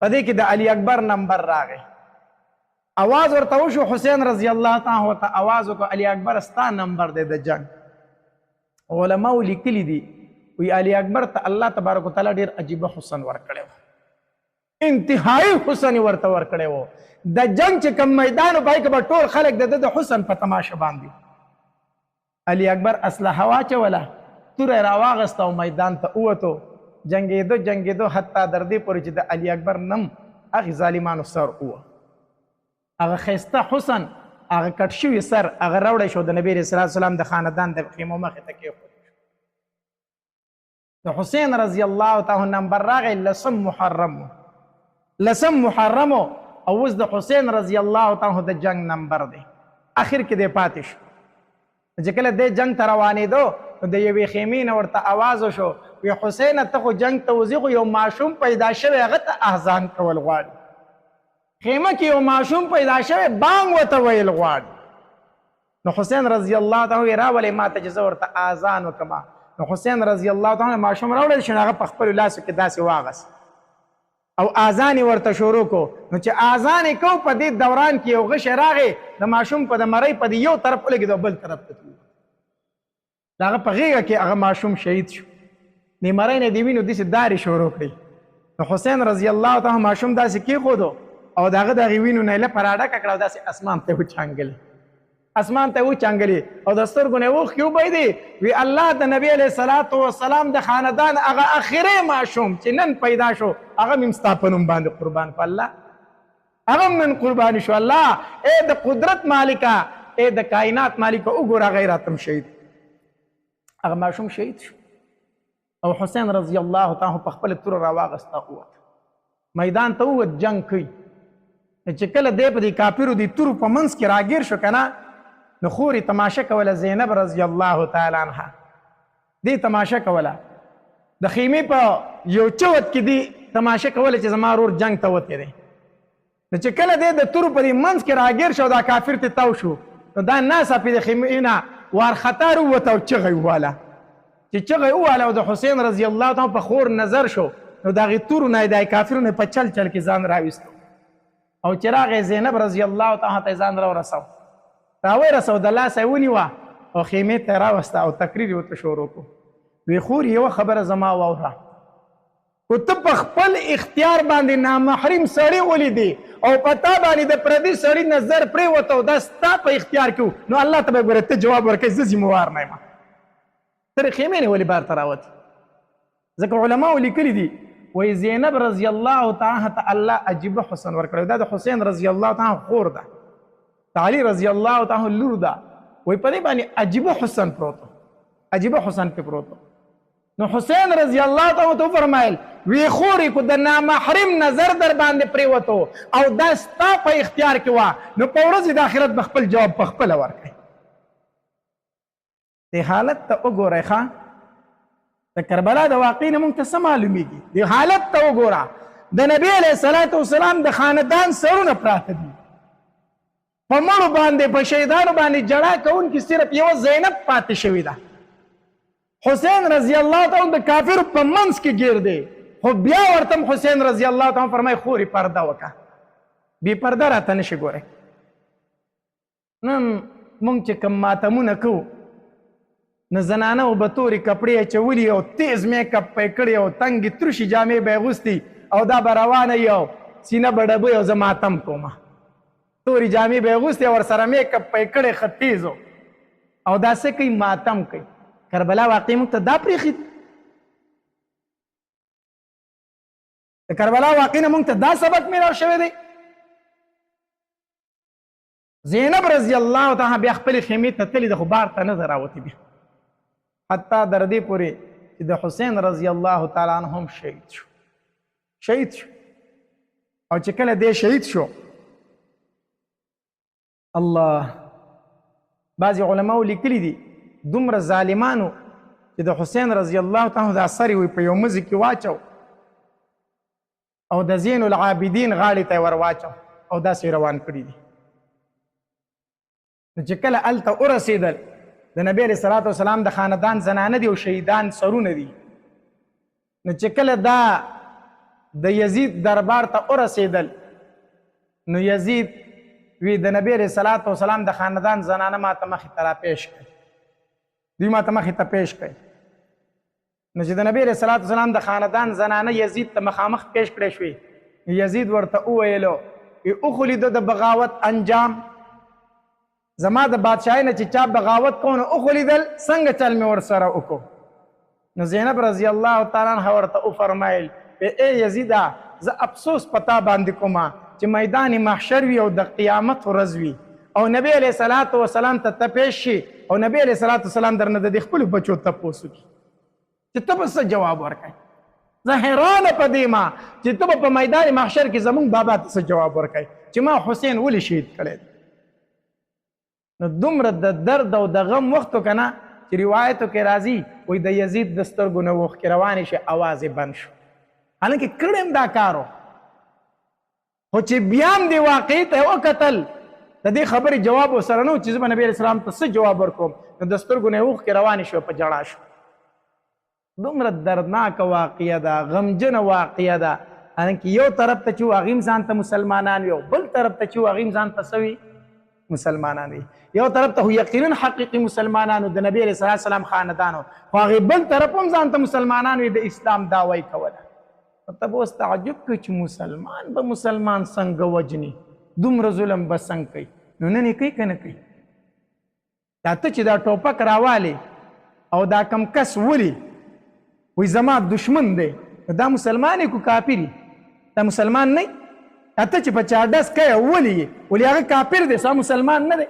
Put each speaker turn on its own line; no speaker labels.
په دې کې د علي اکبر نمبر راغی आवाज ورته وشو حسین رضی الله تعالی ته आवाज وکړ علي اکبر ستا نمبر دی د جنگ علماء لیکلي دي وی علي اکبر ته الله تبارک وتعالی ډیر عجیب حسن ورکړی و انتهایی حسن ورته ورکړی و د جنگ چې کوم میدان پای کې به ټول خلک د حسن په تماشه باندې علي اکبر اسلحه واچوله توره یې راواغسته او میدان ته ووتو جنګېدو حتی در دې پورې چې د علي اکبر نم هغې ظالمانو سر ووه هغه ښایسته حسن هغه کټ شوي سر هغه راوړی شو د نبي علیه السلام د خاندان د خیمو مخې ته کېښود د حسین رضی الله تعالی نمبر راغی لسم محرم او اوس د حسین رضی الله تعالی د جنگ نمبر دی اخر کې دی پاتې شو چې کله دې جنگ ته روانېدو نو د یوې خیمې نه ورته آواز وشو وی حسینه ته خو جنگ ته وځې خو یو ماشوم پیدا شوی هغه ته احزان کول غواړي خیمه کې یو ماشوم پیدا شوی بانګ ورته ویل غواړي نو حسین رضی الله تعالی راولې ما ته چې زه ورته اذان وکړم نو حسین رضی الله تعالی ماشوم راوړل شو هغه په خپلو لاسو کې داسې واغست او اذان یې ورته شروع کو نو چې اذان یې کو په دې دوران کې یو غشی راغی د ماشوم په د مرۍ په یو طرف ولګېد او بل طرف ته تلو د هغه په غېږه کې هغه ماشوم شهید شو د مرۍ نه د وینو داسې دارې شروع کړې نو حسین رضی الله تعالی ماشوم داسې کېښودو او د هغه د هغې وینو نه یې لپه راډکه کړه او داسې اسمان ته وچانګلې او د سترګو نه یې اوښکې وبهېدې وی الله د نبي علیه الصلاة والسلام د خاندان هغه اخري ماشوم چې نن پیدا شو هغه مې ستا په نوم باندې قربان په الله هغه من قرباني شو الله ای د قدرت مالکه ای د کائنات مالکه وګوره هغه راتم شهید هغه ماشوم شهید شو او حسین رضی الله تعالی په خپله توره راواغسته ووت میدان ته ووت جنګ کوي چې کله دی په دې کافرو دې تورو په منځ کې راګیر شو که نه نو خورې تماشه کوله زینب رضی الله تعالی عنها دې تماشه کوله د خیمې په یو چوت کې دې تماشه کوله چې زما ورور جنګ ته وتی دی نو چې کله دی د تورو په دې منځ کې راګیر شو دا کافر ته تاو شو نو دا ناڅاپي د خیمې نه وارخطا راووته او چغه یې وواله چې چغه یې وواله او د حسین رضی الله تعالی په خور نظر شو نو د هغې تورو نه د کافرو نه په چل کې ځان راویستو او چې راغی زینب رضی الله تعالی ته ځان راورسو د لاسه یې ونیوه او خیمې ته یې راوسته او تقریر یې ورته شروع کړو وی خور یوه خبره زما واوره خو ته په خپل اختیار باندې نامحرم سړي ولیدې او په تا باندې د پردي سړي نظر پرېوته او دا ستا په اختیار کې نو الله ته به ګوره ته جواب ورکوې زه ذمهوار نه یم ته خیمې نه ولې بار ته راوتې ځکه علماو لیکلي دي وی زینب رضی الله تعالی ته الله عجیبه حسن ورکړی دا د حسین رضی الله تعالی خور ده د علي رضی الله تعالی لور ده وی په دې باندې عجیبه حسن پروت پې پروت نو حسین رضی الله تعالی ته وفرمایل وی خورې کو د نامحرم نظر در باندې پرېوتو او دا ستا په اختیار کې وه نو په ورځې د آخرت به خپل جواب په خپله ورکړئ دې حالت ته وګورئ ښه د کربلا د واقعې نه موږ ته څه معلومیږي دې حالت ته وګوره د نبي علیه الصلاة والسلام د خاندان سرونه پراته دي په مړو باندې په شهیدانو باندې جړا کوونکي صرف یوه زینب پاتې شوې ده حسین رضی الله تعالی د کافرو په منځ کې ګیر دی خو بیا ورته حسین رضی الله تعالی فرمایي خورې پرده وکړه بې پرده راته نشي ګورئ نن موږ چې کوم ماتمونه کوو نو زنانو به تورې کپړې اچولي او تیز میک اپ به یې کړي او تنګې تروشي جامې به یې اغوستي او دا به روانه وي او سینه به ډبوي او زه ماتم کومه تورې جامې به یې اغوستې او ورسره میک اپ به یې کړی ښه تیز او دا څه کوي ماتم کوي کربلا واقعي موږ ته دا پرېښي د کربلا واقعي نه موږ ته دا سبق میلاو شوی دی زینب رضی الله تعالی بیا خپلې خیمې ته تللې ده خو بار ته نه ده راوتې بیا حتی در دې پورې چې د حسین رضی الله تعالی عنه هم شهید شو او چې کله دی شهید شو الله بعضې علماو لیکلي دي دومره ظالمانو چې د حسین رضی الله تعالی دا سر یې په یو مزي کې واچو او د زین العابدین غاړې ته یې ور واچو او داسې روان کړي دي نو چې کله هلته ورسېدل د نبی علیه الصلاة والسلام د خاندان زنانه دي او شهیدان سرونه دي نو چې کله دا د یزید دربار ته ورسېدل نو یزید وی د نبی علیه الصلاة والسلام د خاندان زنانه ما ته مخې ته راپېښ کړئ دوی ما ته مخې ته پېښ کړئ نو چې د نبی علیه الصلاة والسلام د خاندان زنانه یزید ته مخامخ پېښ کړې شوې یزید ورته وویلو اخلي د بغاوت انجام زما د بادشاهۍ نه چې چا بغاوت کو نو وخولیدل څنګه چل مې ورسره وکړو نو زینب رضی الله تعالی عنها ورته وفرمایل ای یزیده زه افسوس پتا باندې کوم چې میدان محشر وي او د قیامت ورځ وي او نبی علیه الصلاة والسلام ته پیښ شي او نبی علیه الصلاة والسلام درنه د خپلو بچو تپوس وکړي چې ته به څه جواب ورکړې زه حیرانه په دې ما چې ته به په میدان محشر کې زمونږ بابا ته څه جواب ورکړې چې ما حسین ولې شهید کړی نو دومره د درد او د غم وختو که نه چې روایتو کې راځي وایي د یزید د سترګو نه اوښکې روانې شي اواز یې بند شو حالانکې کړی هم دا کار و خو چې بیا هم دې واقعي ته وکتل د دې خبرې جواب ورسره نه و چې زه به نبي علیه السلام ته څه جواب ورکوم نو د سترګو نه یې اوښکې روانې شوې په ژړا شو دومره دردناکه واقعه ده غمجنه واقعه ده حالانکې یو طرف ته چې و هغې هم ځان ته مسلمانان وي او بل طرف ته چې و هغې هم ځان ته څه وي مسلمانان وي یو طرف ته یقینا حقیقي مسلمانانو د نبی علیه السلام خاندانو خو هغې بل طرف هم ځان ته مسلمانان وي د اسلام دعوه یې کوله ته به اوس تعجب کوي چې مسلمان به مسلمان څنګه وجني دومره ظلم به څنګه کوي نو نن یې کوي که نه کوي دا ته چې دا ټوپک راوالې او دا کم کس ولي وی زما دشمن دی دا مسلمان یې کو کافر دا مسلمان نه ته چې په چا ډس کوې ولي یې ولې هغه کافر دی ستا مسلمان نه دی